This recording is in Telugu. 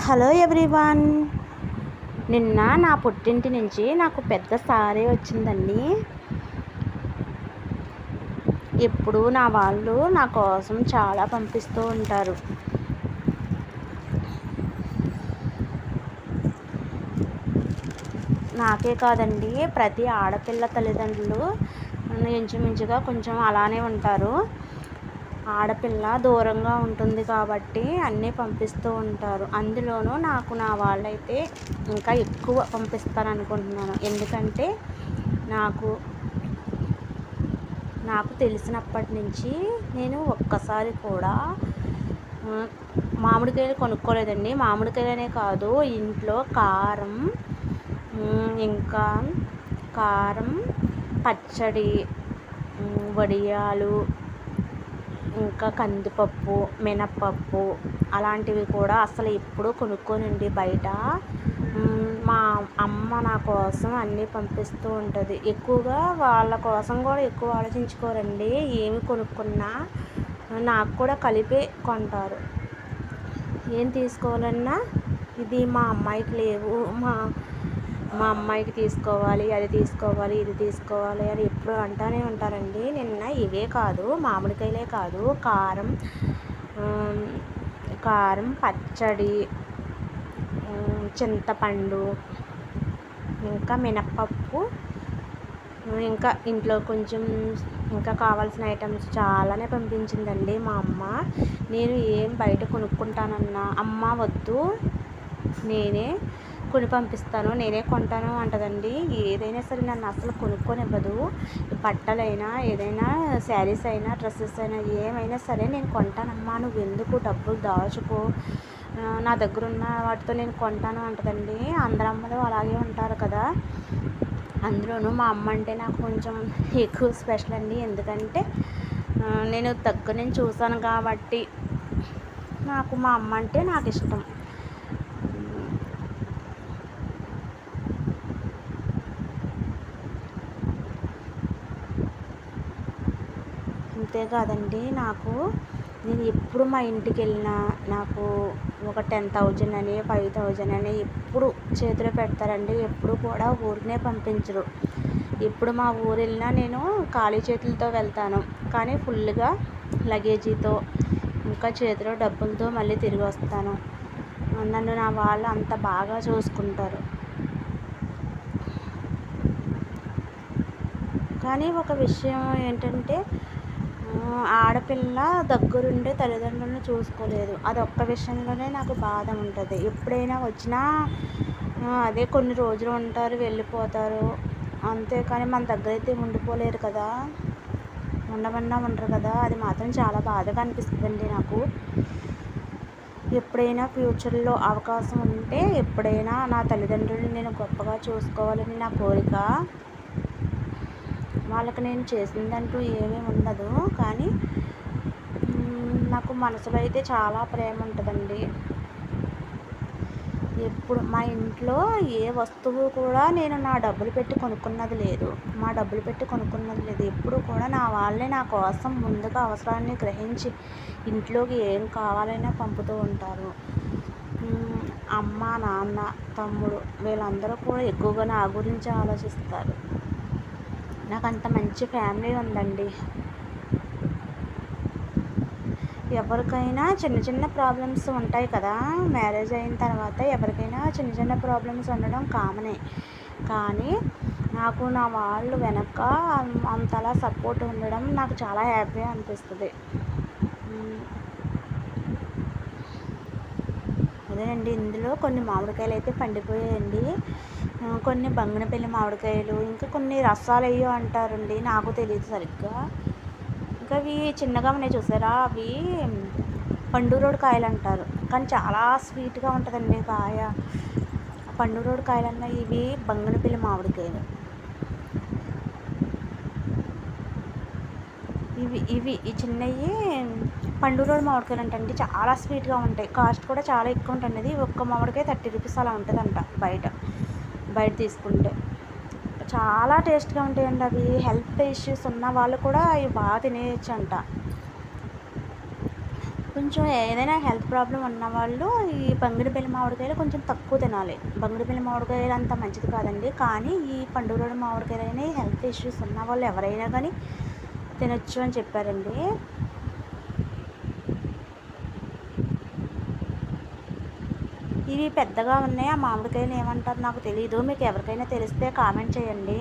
Hello everyone. నిన్న నా పుట్టింటి నుంచి నాకు పెద్ద సారీ వచ్చిందండి. ఎప్పుడు నా వాళ్ళు నా కోసం చాలా పంపిస్తూ ఉంటారు. నాకే కాదండి, ప్రతి ఆడపిల్ల తల్లిదండ్రులు ఇంచుమించుగా కొంచెం అలానే ఉంటారు. ఆడపిల్ల దూరంగా ఉంటుంది కాబట్టి అన్నీ పంపిస్తూ ఉంటారు. అందులోనూ నాకు నా వాళ్ళైతే ఇంకా ఎక్కువ పంపిస్తారనుకుంటున్నాను. ఎందుకంటే నాకు తెలిసినప్పటి నుంచి నేను ఒక్కసారి కూడా మామిడికాయలు కొనుక్కోలేదండి. మామిడికాయలనే కాదు, ఇంట్లో ఇంకా కారం, పచ్చడి, వడియాలు, ఇంకా కందిపప్పు, మినప్పప్పు అలాంటివి కూడా అసలు ఎప్పుడూ కొనుక్కోనండి బయట. మా అమ్మ నా కోసం అన్నీ పంపిస్తూ ఉంటుంది. ఎక్కువగా వాళ్ళ కోసం కూడా ఎక్కువ ఆలోచించుకోరండి. ఏమి కొనుక్కున్నా నాకు కూడా కలిపే కొంటారు. ఏం తీసుకోవాలన్నా ఇది మా అమ్మాయికి లేవు, మా అమ్మాయికి తీసుకోవాలి, అది తీసుకోవాలి, ఇది తీసుకోవాలి అని ఎప్పుడు అంటూనే ఉంటారండి. నిన్న ఇవే కాదు, మామిడికాయలే కాదు, కారం, పచ్చడి, చింతపండు, ఇంకా మినప్పప్పు, ఇంకా ఇంట్లో కొంచెం ఇంకా కావాల్సిన ఐటమ్స్ చాలానే పంపించిందండి మా అమ్మ. నేను ఏం బయట కొనుక్కుంటానన్నా అమ్మ వద్దు, నేనే కొని పంపిస్తాను, నేనే కొంటాను అంటదండి. ఏదైనా సరే నన్ను అసలు కొనుక్కొనివ్వదు. బట్టలైనా, ఏదైనా శారీస్ అయినా, డ్రెస్సెస్ అయినా, ఏమైనా సరే నేను కొంటానమ్మా, నువ్వు ఎందుకు డబ్బులు దాచుకో, నా దగ్గర ఉన్న వాటితో నేను కొంటాను అంటదండి. అందరు అమ్మలు అలాగే ఉంటారు కదా. అందులోనూ మా అమ్మ అంటే నాకు కొంచెం ఎక్కువ స్పెషల్ అండి. ఎందుకంటే నేను దగ్గర నుంచి చూసాను కాబట్టి నాకు మా అమ్మ అంటే నాకు ఇష్టం. అంతేకాదండి, నేను ఎప్పుడు మా ఇంటికి వెళ్ళినా నాకు ఒక 10,000 అని, 5,000 అని ఎప్పుడు చేతిలో పెడతారండి. ఎప్పుడు కూడా ఊరినే పంపించరు. ఎప్పుడు మా ఊరు వెళ్ళినా నేను ఖాళీ చేతులతో వెళ్తాను, కానీ ఫుల్గా లగేజీతో, ఇంకా చేతిలో డబ్బులతో మళ్ళీ తిరిగి వస్తాను. నన్ను నా వాళ్ళు అంత బాగా చూసుకుంటారు. కానీ ఒక విషయం ఏంటంటే, ఆడపిల్ల దగ్గరుండే తల్లిదండ్రులను చూసుకోలేదు. అదొక్క విషయంలోనే నాకు బాధ ఉంటుంది. ఎప్పుడైనా వచ్చినా అదే కొన్ని రోజులు ఉంటారు, వెళ్ళిపోతారు. అంతేకాని మన దగ్గర అయితే ఉండిపోలేరు కదా, ఉండమన్నా ఉండరు కదా. అది మాత్రం చాలా బాధగా అనిపిస్తుందండి నాకు. ఎప్పుడైనా ఫ్యూచర్లో అవకాశం ఉంటే ఎప్పుడైనా నా తల్లిదండ్రులను నేను గొప్పగా చూసుకోవాలని నా కోరిక. వాళ్ళకి నేను చేసిందంటూ ఏమీ ఉండదు, కానీ నాకు మనసులో అయితే చాలా ప్రేమ ఉంటుందండి. ఎప్పుడు మా ఇంట్లో ఏ వస్తువు కూడా నేను నా డబ్బులు పెట్టి కొనుక్కున్నది లేదు. ఎప్పుడు కూడా నా వాళ్ళే నా కోసం ముందుగా అవసరాన్ని గ్రహించి ఇంట్లోకి ఏం కావాలైనా పంపుతూ ఉంటారు. అమ్మ, నాన్న, తమ్ముడు వీళ్ళందరూ కూడా ఎక్కువగా నా గురించి ఆలోచిస్తారు. నాకు అంత మంచి ఫ్యామిలీ ఉందండి. ఎవరికైనా చిన్న చిన్న ప్రాబ్లమ్స్ ఉంటాయి కదా, మ్యారేజ్ అయిన తర్వాత ఎవరికైనా చిన్న చిన్న ప్రాబ్లమ్స్ ఉండడం కామనే. కానీ నాకు నా వాళ్ళు వెనక అంతలా సపోర్ట్ ఉండడం నాకు చాలా హ్యాపీగా అనిపిస్తుంది. అదేనండి, ఇందులో కొన్ని మామిడికాయలు అయితే పండిపోయాయండి. కొన్ని బంగినపల్లి మామిడికాయలు, ఇంకా కొన్ని రసాలు అయ్యో అంటారండి, నాకు తెలియదు సరిగ్గా. ఇంకా అవి చిన్నగా ఉన్నాయి చూసారా, అవి పండురోడు కాయలు అంటారు. కానీ చాలా స్వీట్గా ఉంటుందండి కాయ. పండురోడు కాయలు అన్న ఇవి బంగినపల్లి మామిడికాయలు. ఈ చిన్నవి పండురోడు మామిడికాయలు అంటండి, చాలా స్వీట్గా ఉంటాయి. కాస్ట్ కూడా చాలా ఎక్కువ ఉంటుంది. ఒక్క మామిడికాయ 30 రూపీస్ అలా ఉంటుందంట బయట తీసుకుంటే. చాలా టేస్ట్గా ఉంటాయండి అవి. హెల్త్ ఇష్యూస్ ఉన్న వాళ్ళు కూడా అవి బాగా తినేయచ్చు అంట. కొంచెం ఏదైనా హెల్త్ ప్రాబ్లం ఉన్నవాళ్ళు ఈ బంగినపల్లి మామిడికాయలు కొంచెం తక్కువ తినాలి. బంగినపల్లి మామిడికాయలు అంత మంచిది కాదండి. కానీ ఈ పండుగరోడ్ మామిడికాయలని హెల్త్ ఇష్యూస్ ఉన్నవాళ్ళు ఎవరైనా కానీ తినొచ్చు అని చెప్పారండి. ఇవి పెద్దగా ఉన్నాయి. ఆ మామిడికాయలు ఏమంటారు నాకు తెలీదు. మీకు ఎవరికైనా తెలిస్తే కామెంట్ చేయండి.